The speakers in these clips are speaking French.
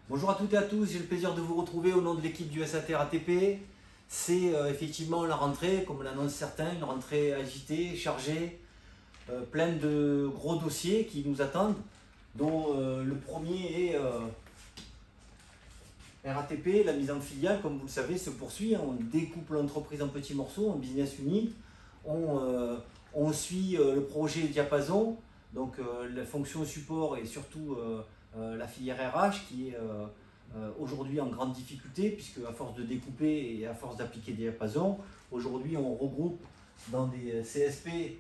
Bonjour à toutes et à tous, j'ai le plaisir de vous retrouver au nom de l'équipe du SAT RATP. C'est effectivement la rentrée, comme l'annoncent certains, une rentrée agitée, chargée, pleine de gros dossiers qui nous attendent, dont le premier est RATP, la mise en filiale, comme vous le savez, se poursuit. On découpe l'entreprise en petits morceaux, en business unit. On suit le projet Diapason, donc la fonction support et surtout la filière RH qui est aujourd'hui en grande difficulté, puisque à force de découper et à force d'appliquer Diapason, aujourd'hui on regroupe dans des CSP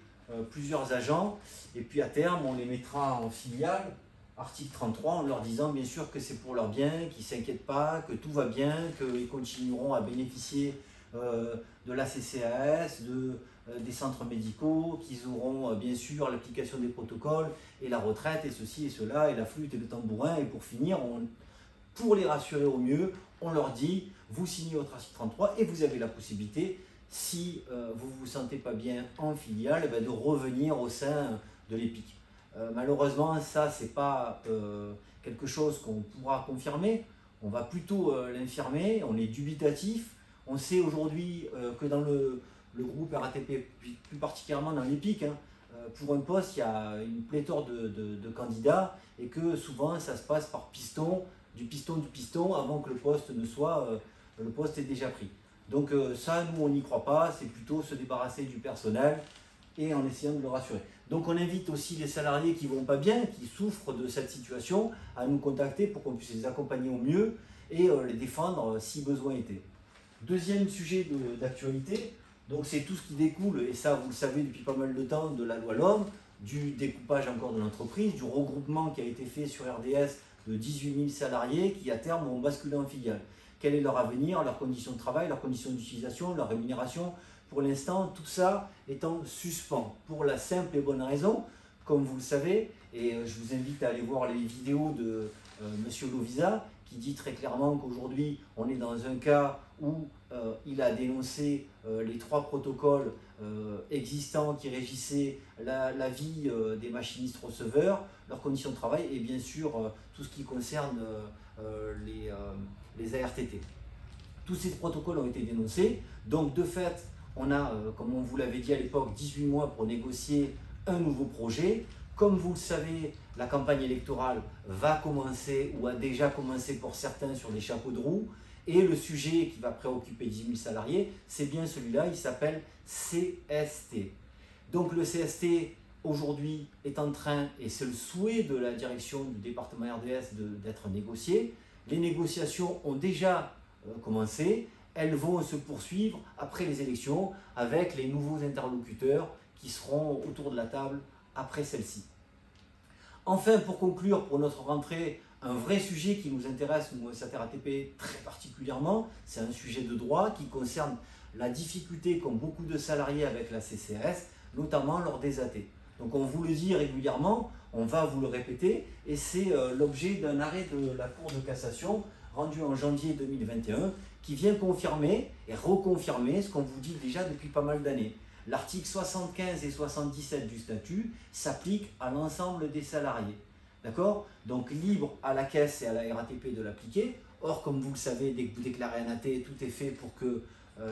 plusieurs agents, et puis à terme on les mettra en filiale, article 33, en leur disant bien sûr que c'est pour leur bien, qu'ils ne s'inquiètent pas, que tout va bien, qu'ils continueront à bénéficier de la CCAS, des centres médicaux, qu'ils auront bien sûr l'application des protocoles et la retraite et ceci et cela et la flûte et le tambourin. Et pour finir, pour les rassurer au mieux, on leur dit vous signez votre article 33 et vous avez la possibilité, si vous ne vous sentez pas bien en filiale, de revenir au sein de l'EPIC. Malheureusement, ça, c'est pas quelque chose qu'on pourra confirmer. On va plutôt l'infirmer, on est dubitatif. On sait aujourd'hui que dans le groupe RATP, plus particulièrement dans l'EPIC, pour un poste, il y a une pléthore de candidats et que souvent, ça se passe par piston, du piston, avant que le poste ne soit, le poste est déjà pris. Donc ça, nous, on n'y croit pas, c'est plutôt se débarrasser du personnel et en essayant de le rassurer. Donc on invite aussi les salariés qui ne vont pas bien, qui souffrent de cette situation, à nous contacter pour qu'on puisse les accompagner au mieux et les défendre si besoin était. Deuxième sujet d'actualité, donc c'est tout ce qui découle, et ça vous le savez depuis pas mal de temps, de la loi LOM, du découpage encore de l'entreprise, du regroupement qui a été fait sur RDS de 18 000 salariés qui à terme vont basculer en filiale. Quel est leur avenir, leurs conditions de travail, leurs conditions d'utilisation, leur rémunération? Pour l'instant, tout ça est en suspens, pour la simple et bonne raison, comme vous le savez, et je vous invite à aller voir les vidéos de M. Lovisa, qui dit très clairement qu'aujourd'hui, on est dans un cas où il a dénoncé les 3 protocoles existants qui régissaient la vie des machinistes receveurs, leurs conditions de travail et bien sûr tout ce qui concerne les ARTT. Tous ces protocoles ont été dénoncés, donc de fait, on a, comme on vous l'avait dit à l'époque, 18 mois pour négocier un nouveau projet. Comme vous le savez, la campagne électorale va commencer ou a déjà commencé pour certains sur les chapeaux de roue. Et le sujet qui va préoccuper 10 000 salariés, c'est bien celui-là, il s'appelle CST. Donc le CST, aujourd'hui, est en train, et c'est le souhait de la direction du département RDS d'être négocié. Les négociations ont déjà commencé. Elles vont se poursuivre après les élections avec les nouveaux interlocuteurs qui seront autour de la table après celle-ci. Enfin, pour conclure, pour notre rentrée, un vrai sujet qui nous intéresse, nous, SAT RATP, très particulièrement, c'est un sujet de droit qui concerne la difficulté qu'ont beaucoup de salariés avec la CCAS, notamment lors des AT. Donc on vous le dit régulièrement, on va vous le répéter, et c'est l'objet d'un arrêt de la Cour de cassation rendu en janvier 2021, qui vient confirmer et reconfirmer ce qu'on vous dit déjà depuis pas mal d'années. L'article 75 et 77 du statut s'applique à l'ensemble des salariés. D'accord? Donc libre à la caisse et à la RATP de l'appliquer. Or, comme vous le savez, dès que vous déclarez un AT, tout est fait pour que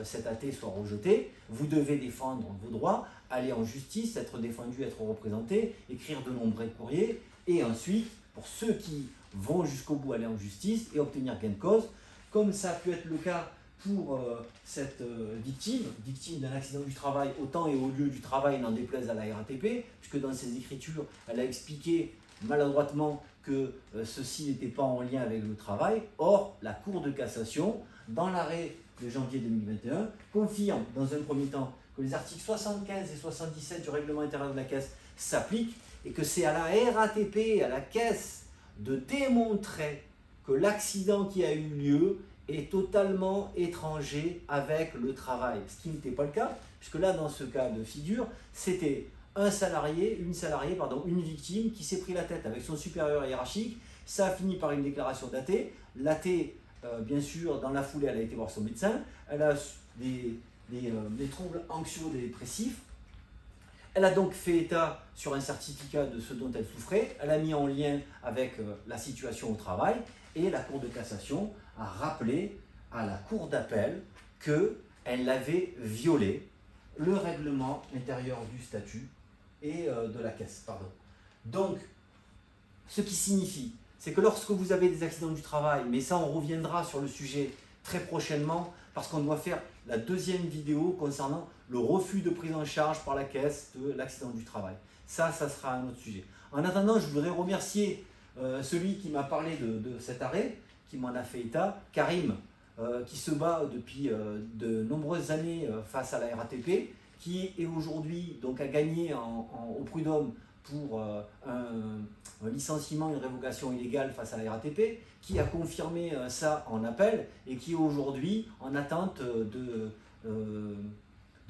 cet AT soit rejeté. Vous devez défendre vos droits, aller en justice, être défendu, être représenté, écrire de nombreux courriers. Et ensuite, pour ceux qui vont jusqu'au bout, aller en justice et obtenir gain de cause, comme ça a pu être le cas pour cette victime d'un accident du travail au temps et au lieu du travail, n'en déplaise à la RATP, puisque dans ses écritures, elle a expliqué maladroitement que ceci n'était pas en lien avec le travail. Or, la Cour de cassation, dans l'arrêt de janvier 2021, confirme dans un premier temps que les articles 75 et 77 du règlement intérieur de la caisse s'appliquent et que c'est à la RATP, à la caisse, de démontrer que l'accident qui a eu lieu est totalement étranger avec le travail, ce qui n'était pas le cas, puisque là, dans ce cas de figure, c'était une victime qui s'est pris la tête avec son supérieur hiérarchique. Ça a fini par une déclaration d'AT. L'AT, bien sûr, dans la foulée, elle a été voir son médecin. Elle a des troubles anxio-dépressifs. Elle a donc fait état sur un certificat de ce dont elle souffrait, elle a mis en lien avec la situation au travail et la Cour de cassation a rappelé à la Cour d'appel qu'elle avait violé le règlement intérieur du statut et de la caisse. Pardon. Donc, ce qui signifie, c'est que lorsque vous avez des accidents du travail, mais ça on reviendra sur le sujet très prochainement, parce qu'on doit faire la deuxième vidéo concernant le refus de prise en charge par la caisse de l'accident du travail. Ça sera un autre sujet. En attendant, je voudrais remercier celui qui m'a parlé de cet arrêt, qui m'en a fait état, Karim, qui se bat depuis de nombreuses années face à la RATP, qui est aujourd'hui donc a gagné au prud'homme pour un licenciement, une révocation illégale face à la RATP, qui a confirmé ça en appel et qui est aujourd'hui en attente de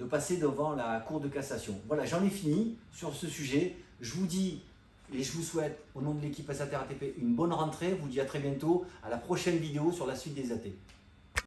passer devant la Cour de cassation. Voilà, j'en ai fini sur ce sujet. Je vous dis et je vous souhaite, au nom de l'équipe SAT RATP, une bonne rentrée. Je vous dis à très bientôt, à la prochaine vidéo sur la suite des AT.